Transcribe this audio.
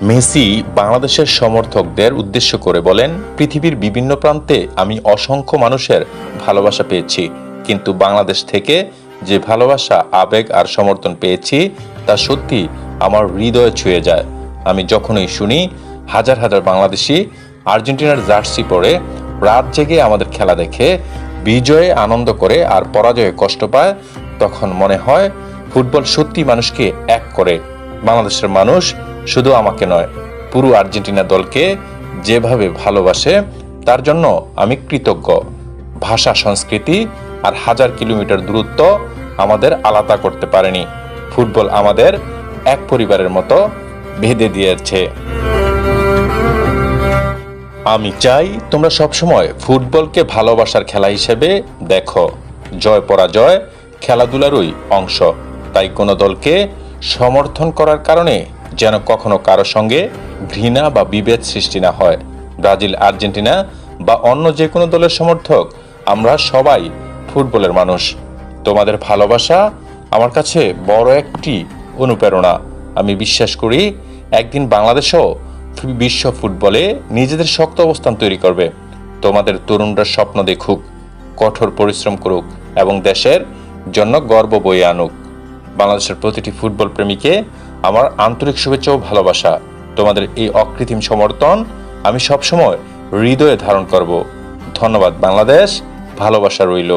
Messi বাংলাদেশের সমর্থকদের উদ্দেশ্য করে বলেন, পৃথিবীর বিভিন্ন প্রান্তে আমি অসংখ্য মানুষের ভালোবাসা পেয়েছি, কিন্তু বাংলাদেশ থেকে যে ভালোবাসা, আবেগ আর সমর্থন পেয়েছি তা সত্যি আমার হৃদয়ে ছুঁয়ে যায়। আমি যখনই শুনি হাজার হাজার বাংলাদেশি আর্জেন্টিনার জার্সি পরে রাত জেগে আমাদের খেলা দেখে, বিজয়ে আনন্দ করে আর পরাজয়ে কষ্ট পায়, তখন মনে হয় ফুটবল সত্যি মানুষকে এক করে। বাংলাদেশের মানুষ শুধু আমাকে নয়, পুরো আর্জেন্টিনা দলকে যেভাবে ভালোবাসে তার জন্য আমি কৃতজ্ঞ। ভাষা, সংস্কৃতি আর হাজার কিলোমিটার দূরত্ব আমাদের আলাদা করতে পারেনি। ফুটবল আমাদের এক পরিবারের মতো বেঁধে দিয়েছে। আমি চাই তোমরা সবসময় ফুটবলকে ভালোবাসার খেলা হিসেবে দেখো। জয় পরাজয় খেলাধুলারই অংশ, তাই কোনো দলকে সমর্থন করার কারণে যেন কখনো কারো সঙ্গে ঘৃণা বা বিভেদ সৃষ্টি না হয়। ব্রাজিল, আর্জেন্টিনা বা অন্য যে কোনো দলের সমর্থক, আমরা সবাই ফুটবলের মানুষ। তোমাদের ভালোবাসা আমার কাছে বড় একটি অনুপ্রেরণা। আমি বিশ্বাস করি একদিন বাংলাদেশও বিশ্ব ফুটবলে নিজেদের শক্ত অবস্থান তৈরি করবে। তোমাদের তরুণরা স্বপ্ন দেখুক, কঠোর পরিশ্রম করুক এবং দেশের জন্য গর্ব বয়ে আনুক। বাংলাদেশের প্রতিটি ফুটবল প্রেমীকে আমার আন্তরিক শুভেচ্ছা ও ভালোবাসা। তোমাদের এই অকৃত্রিম সমর্থন আমি সবসময় হৃদয়ে ধারণ করব। ধন্যবাদ বাংলাদেশ, ভালোবাসা রইল।